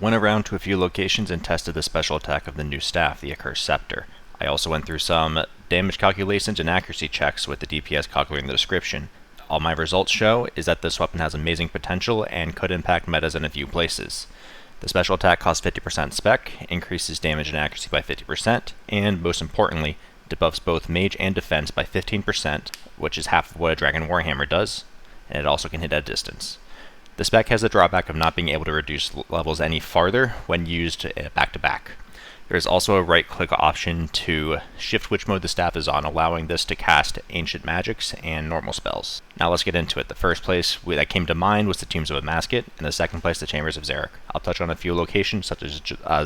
Went around to a few locations and tested the special attack of the new staff, the Accursed Sceptre. I also went through some damage calculations and accuracy checks with the DPS calculator in the description. All my results show is that this weapon has amazing potential and could impact metas in a few places. The special attack costs 50% spec, increases damage and accuracy by 50%, and most importantly, debuffs both mage and defense by 15%, which is half of what a Dragon Warhammer does, and it also can hit at distance. The spec has the drawback of not being able to reduce levels any farther when used back to back. There is also a right-click option to shift which mode the staff is on, allowing this to cast ancient magics and normal spells. Now let's get into it. The first place that came to mind was the Tombs of Amasket, and the second place the Chambers of Zebak. I'll touch on a few locations such as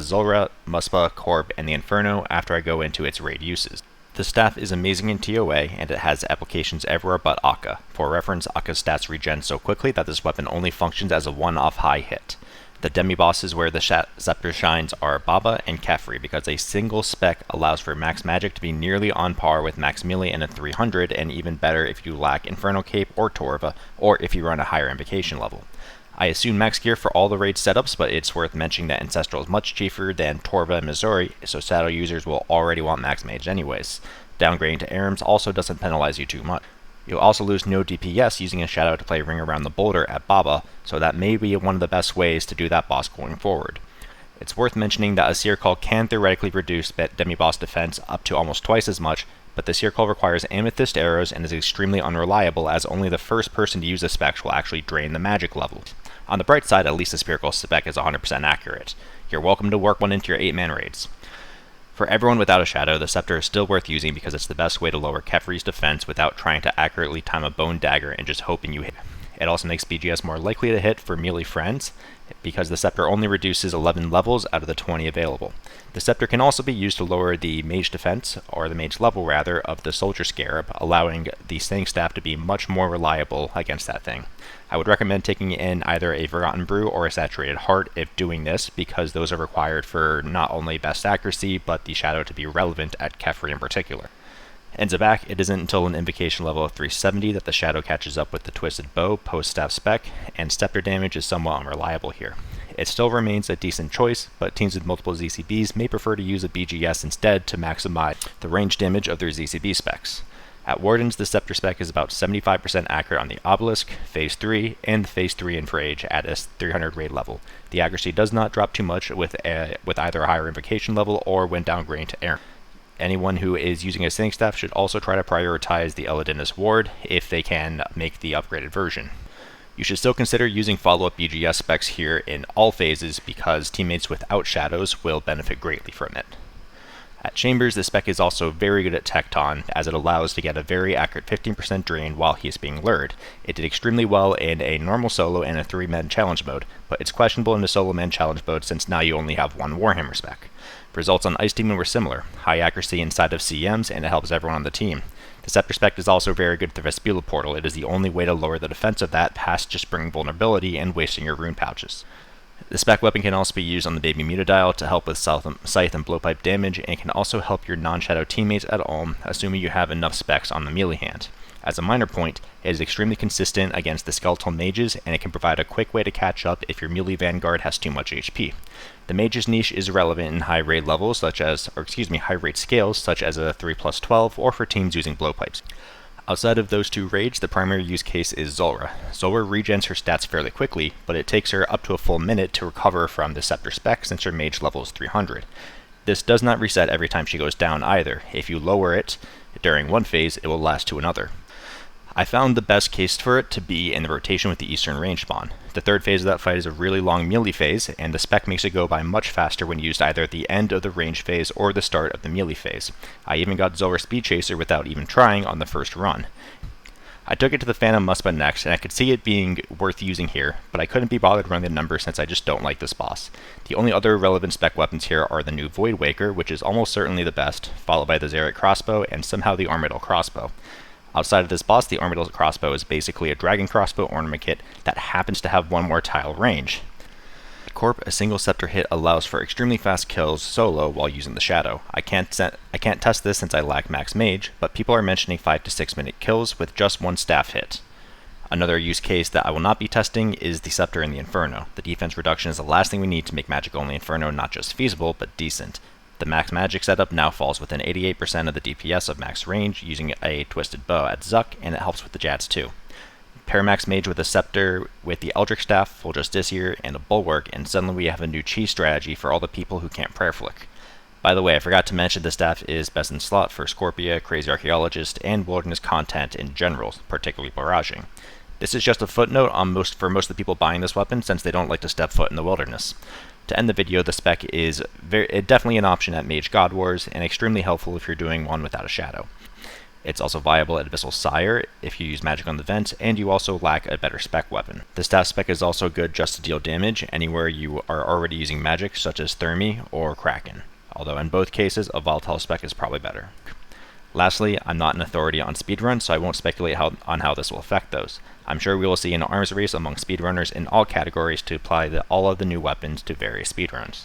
Zulrah, Muspah, Corp, and the Inferno after I go into its raid uses. The staff is amazing in TOA, and it has applications everywhere but Akka. For reference, Akka's stats regen so quickly that this weapon only functions as a one-off high hit. The demi-bosses where the Sceptre shines are Baba and Kefri, because a single spec allows for max magic to be nearly on par with max melee and a 300, and even better if you lack Inferno Cape or Torva, or if you run a higher invocation level. I assume max gear for all the raid setups, but it's worth mentioning that Ancestral is much cheaper than Torva and Missouri, so Shadow users will already want max mage anyways. Downgrading to Arams also doesn't penalize you too much. You'll also lose no DPS using a Shadow to play Ring Around the Boulder at Baba, so that may be one of the best ways to do that boss going forward. It's worth mentioning that a Seercull can theoretically reduce demi-boss defense up to almost twice as much, but the Seercull requires amethyst arrows and is extremely unreliable, as only the first person to use the spec will actually drain the magic level. On the bright side, at least the Seercull spec is 100% accurate. You're welcome to work one into your 8-man raids. For everyone without a Shadow, the Sceptre is still worth using because it's the best way to lower Kefri's defense without trying to accurately time a bone dagger and just hoping you hit. It also makes BGS more likely to hit for melee friends, because the Sceptre only reduces 11 levels out of the 20 available. The Sceptre can also be used to lower the mage defense, or the mage level rather, of the Soldier Scarab, allowing the Slaying Staff to be much more reliable against that thing. I would recommend taking in either a Forgotten Brew or a Saturated Heart if doing this, because those are required for not only best accuracy, but the Shadow to be relevant at Kefri in particular. In Zebak, it isn't until an invocation level of 370 that the Shadow catches up with the Twisted Bow post-staff spec, and Sceptre damage is somewhat unreliable here. It still remains a decent choice, but teams with multiple ZCBs may prefer to use a BGS instead to maximize the range damage of their ZCB specs. At Wardens, the Sceptre spec is about 75% accurate on the Obelisk, Phase 3, and Phase 3 Infrage at a 300 raid level. The accuracy does not drop too much with either a higher invocation level or when downgrading to Air. Anyone who is using a Slaying Staff should also try to prioritize the Eladinus Ward if they can make the upgraded version. You should still consider using follow-up BGS specs here in all phases because teammates without Shadows will benefit greatly from it. At Chambers, the spec is also very good at Tecton, as it allows to get a very accurate 15% drain while he is being lured. It did extremely well in a normal solo and a 3-man challenge mode, but it's questionable in the solo-man challenge mode since now you only have one Warhammer spec. Results on Ice Demon were similar, high accuracy inside of CMs, and it helps everyone on the team. The Sceptre spec is also very good at the Vespula portal. It is the only way to lower the defense of that past just bringing vulnerability and wasting your rune pouches. The spec weapon can also be used on the Baby Mutadial to help with Scythe and Blowpipe damage, and can also help your non-Shadow teammates at all, assuming you have enough specs on the melee hand. As a minor point, it is extremely consistent against the Skeletal Mages, and it can provide a quick way to catch up if your melee Vanguard has too much HP. The Mage's niche is relevant in high raid levels, high raid scales, such as a 3+12, or for teams using Blowpipes. Outside of those two raids, the primary use case is Zulrah. Zulrah regens her stats fairly quickly, but it takes her up to a full minute to recover from the Sceptre spec since her mage level is 300. This does not reset every time she goes down either. If you lower it during one phase, it will last to another. I found the best case for it to be in the rotation with the Eastern Range spawn. The third phase of that fight is a really long melee phase, and the spec makes it go by much faster when used either at the end of the range phase or the start of the melee phase. I even got Zulrah Speed Chaser without even trying on the first run. I took it to the Phantom Muspah next, and I could see it being worth using here, but I couldn't be bothered running the numbers since I just don't like this boss. The only other relevant spec weapons here are the new Void Waker, which is almost certainly the best, followed by the Xeric Crossbow, and somehow the Armadyl Crossbow. Outside of this boss, the Armadyl Crossbow is basically a Dragon Crossbow ornament kit that happens to have one more tile range. At Corp, a single Sceptre hit allows for extremely fast kills solo while using the Shadow. I can't test this since I lack max mage, but people are mentioning 5 to 6 minute kills with just one staff hit. Another use case that I will not be testing is the Sceptre and the Inferno. The defense reduction is the last thing we need to make magic-only Inferno not just feasible, but decent. The max magic setup now falls within 88% of the DPS of max range using a Twisted Bow at Zuck, and it helps with the Jats too. Pair max mage with a Sceptre with the Eldritch Staff, Full Justiciar, and a Bulwark, and suddenly we have a new cheese strategy for all the people who can't prayer flick. By the way, I forgot to mention the staff is best in slot for Scorpia, Crazy Archaeologist, and Wilderness content in general, particularly barraging. This is just a footnote for most of the people buying this weapon, since they don't like to step foot in the wilderness. To end the video, the spec is definitely an option at Mage God Wars, and extremely helpful if you're doing one without a shadow. It's also viable at Abyssal Sire if you use magic on the vent, and you also lack a better spec weapon. The staff spec is also good just to deal damage anywhere you are already using magic, such as Thermi or Kraken, although in both cases a volatile spec is probably better. Lastly, I'm not an authority on speedruns, so I won't speculate on how this will affect those. I'm sure we will see an arms race among speedrunners in all categories to apply all of the new weapons to various speedruns.